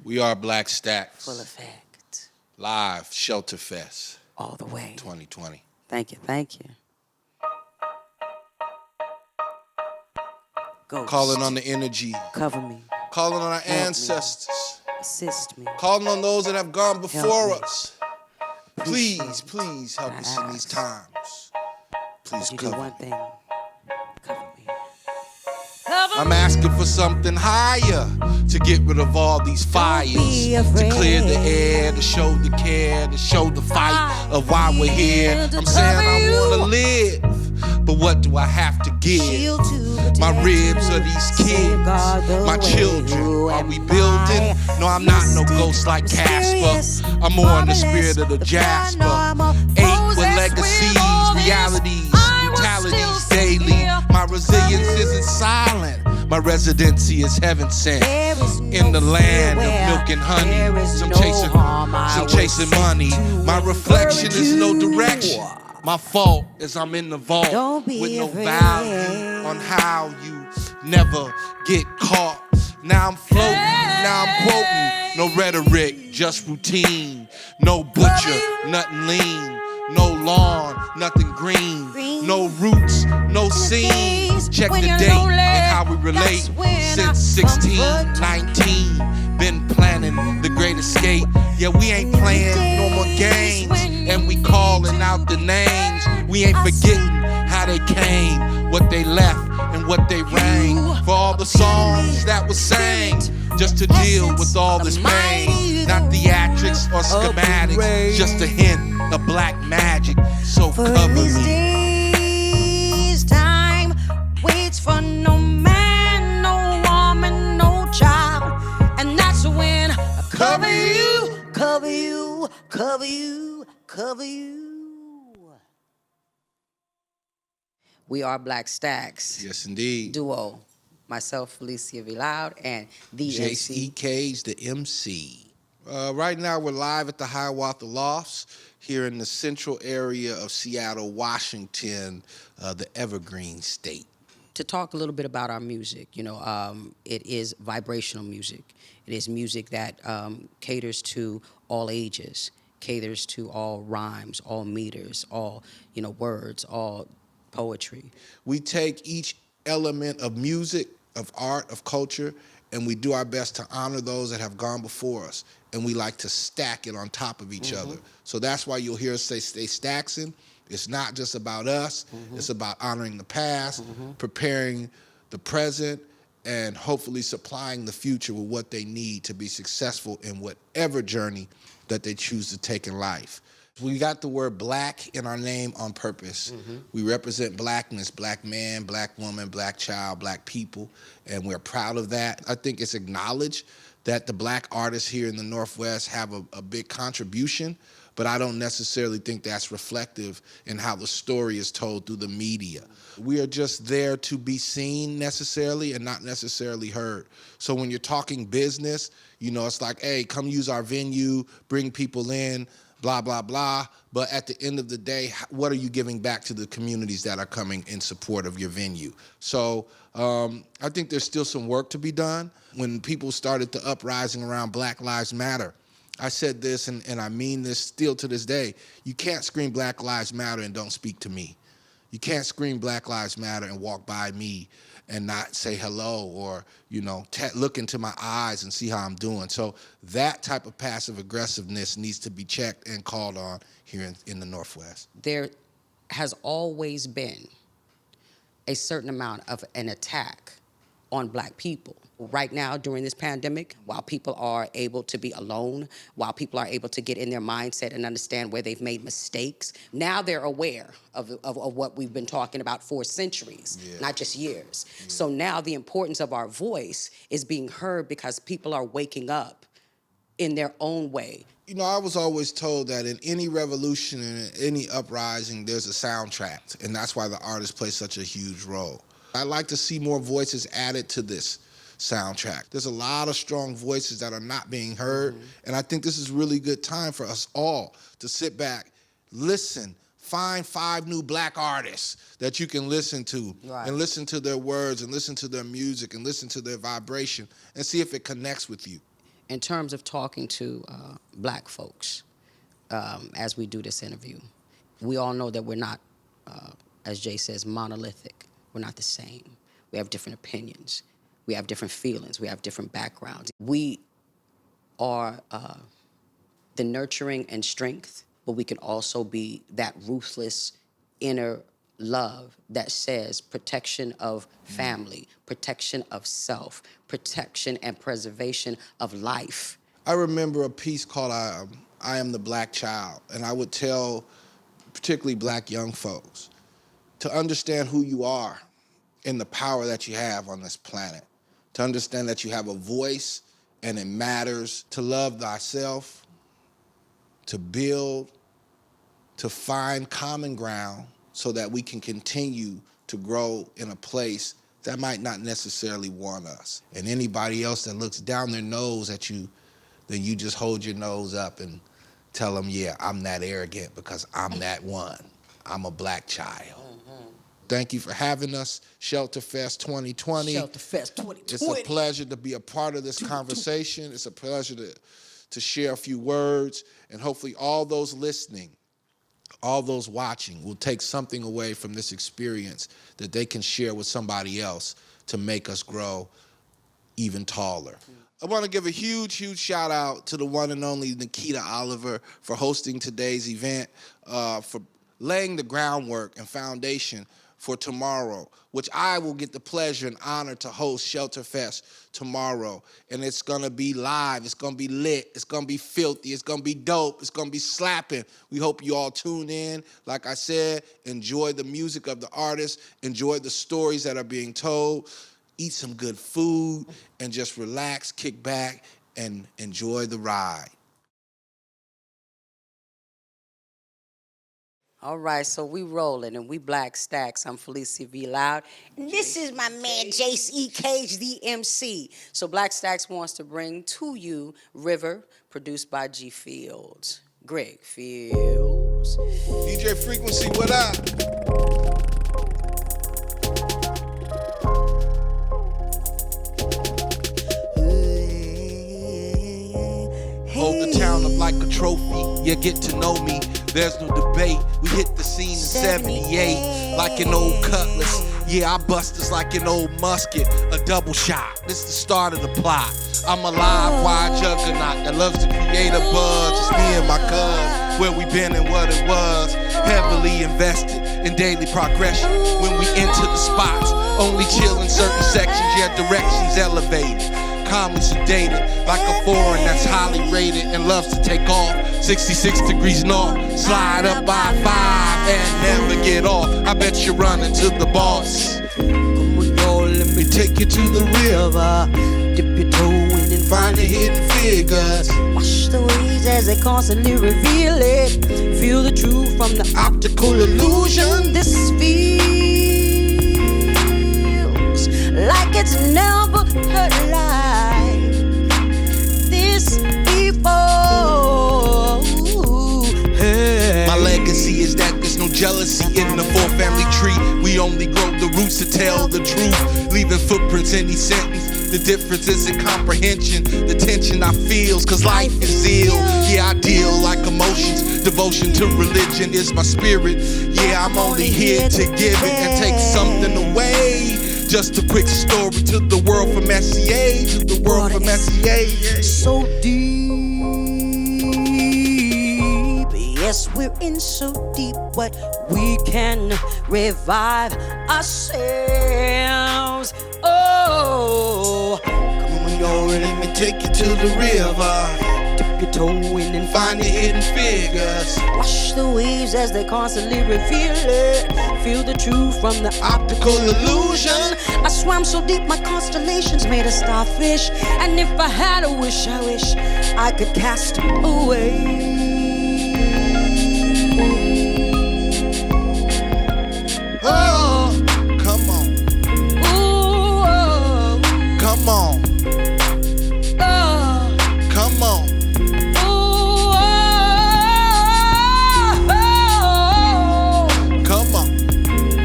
We are Black Stax. Full effect. Live Shelter Fest. All the way. 2020. Thank you, thank you. Ghost. Calling on the energy. Cover me. Calling on our Help ancestors. Me. Assist me. Calling on those that have gone before us. Appreciate Please, please help us in these times. Please you cover do one me. thing. Cover me. I'm asking for something higher to get rid of all these fires, to clear the air, to show the care, to show the fight of why we're here. I'm saying I wanna live, but what do I have to give? My ribs are these kids, my children. Are we building? No, I'm not no ghost like Casper. I'm more in the spirit of the Jasper. 8 with legacies, realities, brutalities daily. My resilience isn't silent. My residency is heaven sent. In the land of milk and honey, some chasing money. My reflection is no direction. My fault is I'm in the vault with no value on how you never get caught. Now I'm floating, now I'm quoting. No rhetoric, just routine. No butcher, nothing lean. No lawn, nothing green. No roots, no scenes. Check the date and how we relate. Since 16, 19, been planning the great escape. Yeah, we ain't playing no more games, and we calling out the names. We ain't forgetting how they came, what they left, and what they reigned. For all the songs that were sang, just to deal with all this pain. Not theatrics or schematics, just a hint of black magic. So cover me. Time waits for no man, no woman, no child. And that's when I cover you, cover you, cover you, cover you. We are Black Stax. Yes, indeed. Duo. Myself, Felicia V. Loud, and the MC. JCK's the MC. Right now, we're live at the Hiawatha Lofts here in the central area of Seattle, Washington, the Evergreen State. To talk a little bit about our music, it is vibrational music. It is music that caters to all ages, caters to all rhymes, all meters, all words, all poetry. We take each element of music, of art, of culture, and we do our best to honor those that have gone before us. And we like to stack it on top of each other. So that's why you'll hear us say stay staxing. It's not just about us. It's about honoring the past, preparing the present, and hopefully supplying the future with what they need to be successful in whatever journey that they choose to take in life. We got the word black in our name on purpose. We represent blackness, black man, black woman, black child, black people, and we're proud of that. I think it's acknowledged that the black artists here in the Northwest have a big contribution, but I don't necessarily think that's reflective in how the story is told through the media. We are just there to be seen necessarily and not necessarily heard. So when you're talking business, it's like, hey, come use our venue, bring people in, blah, blah, blah. But at the end of the day, what are you giving back to the communities that are coming in support of your venue? So I think there's still some work to be done. When people started the uprising around Black Lives Matter, I said this, and I mean this still to this day. You can't scream Black Lives Matter and don't speak to me. You can't scream Black Lives Matter and walk by me and not say hello or, look into my eyes and see how I'm doing. So that type of passive aggressiveness needs to be checked and called on here in the Northwest. There has always been a certain amount of an attack on black people. Right now, during this pandemic, while people are able to be alone, while people are able to get in their mindset and understand where they've made mistakes, now they're aware of what we've been talking about for centuries, not just years. So now the importance of our voice is being heard because people are waking up in their own way. I was always told that in any revolution and any uprising, there's a soundtrack, and that's why the artists play such a huge role. I'd like to see more voices added to this soundtrack. There's a lot of strong voices that are not being heard, and I think this is a really good time for us all to sit back, listen, find 5 new black artists that you can listen to and listen to their words and listen to their music and listen to their vibration and see if it connects with you. in terms of talking to black folks as we do this interview, we all know that we're not, as Jay says, monolithic. We're not the same. We have different opinions. We have different feelings. We have different backgrounds. We are the nurturing and strength, but we can also be that ruthless inner love that says protection of family, protection of self, protection and preservation of life. I remember a piece called I Am the Black Child, and I would tell particularly black young folks to understand who you are and the power that you have on this planet, to understand that you have a voice and it matters, to love thyself, to build, to find common ground so that we can continue to grow in a place that might not necessarily want us. And anybody else that looks down their nose at you, then you just hold your nose up and tell them, yeah, I'm that arrogant because I'm that one. I'm a black child. Mm-hmm. Thank you for having us, Shelter Fest 2020. Shelter Fest 2020. It's a pleasure to be a part of this conversation. It's a pleasure to share a few words, and hopefully all those listening, all those watching will take something away from this experience that they can share with somebody else to make us grow even taller. I want to give a huge, huge shout out to the one and only Nikita Oliver for hosting today's event, for laying the groundwork and foundation for tomorrow, which I will get the pleasure and honor to host Shelter Fest tomorrow. And it's going to be live. It's going to be lit. It's going to be filthy. It's going to be dope. It's going to be slapping. We hope you all tune in. Like I said, enjoy the music of the artists. Enjoy the stories that are being told. Eat some good food and just relax, kick back, and enjoy the ride. All right, so we rolling and we Black Stax. I'm Felicia V. Loud. And this is my man, Jace E. Cage, the MC. So Black Stax wants to bring to you River, produced by G. Fields. Greg Fields. DJ Frequency, what up? Hold the town up like a trophy. Yeah, get to know me. There's no debate. We hit the scene in 78 like an old cutlass. Yeah, I bust us like an old musket, a double shot. This the start of the plot. I'm a live wide juggernaut that loves to create a buzz. Just me and my cuz, where we been and what it was. Heavily invested in daily progression. When we enter the spots, only chill in certain sections. Yeah, directions elevated. Calmly sedated, like a foreign that's highly rated and loves to take off. 66 degrees north, slide up by 5 and never get off. I bet you're running to the boss. Come on, y'all, let me take you to the river. Dip your toe in and Find the hidden figures. watch the waves as they constantly reveal it. Feel the truth from the optical illusion. This feels like it's never hurt like this before. Hey. My legacy is that there's no jealousy in the four family tree. We only grow the roots to tell the truth, leaving footprints in each sentence. The difference is in comprehension. The tension I feels, cause life is ill. Yeah, I deal like emotions. Devotion to religion is my spirit. Yeah, I'm only here to give it and take something away. Just a quick story to the world from SCA, to the world from SCA. Yeah. So deep, yes, we're in so deep, but we can revive ourselves. Oh, Come on, y'all, let me take you to the river. dip your toe in and Find the hidden figures. watch the waves as they constantly reveal it. Feel the truth from the Optical illusion. I swam so deep, my constellations made a starfish. And if I had a wish, I wish I could cast away. Oh, come on, Ooh, oh, come on, oh, come on. ooh, oh, Come on,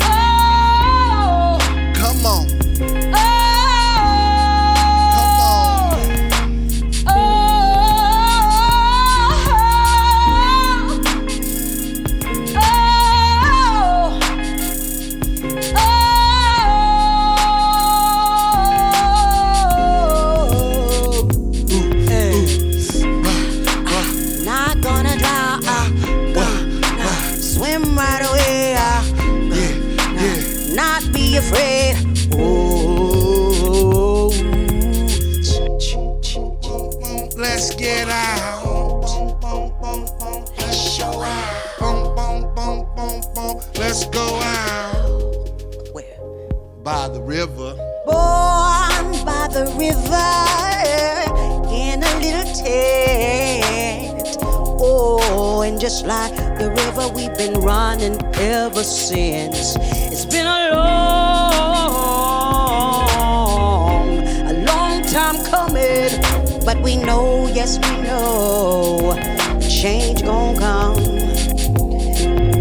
oh, come on, oh, come on. oh, Let's go out Where? by the river. Born by the river in a little tent. Oh, and just like the river, we've been running ever since. It's been a long time coming, but we know, yes we know, change gon' come.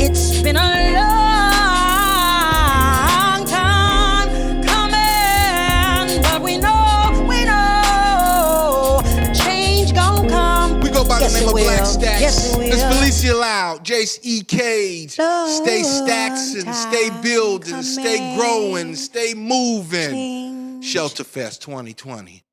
It's been a long time coming, but we know, change gon' come. We go by the name of Black Stax. Yes, it will. It's Felicia Loud, Jace E. Cage. Long Stay staxing, stay time building, stay coming. growing, stay moving. Change. Shelter Fest 2020.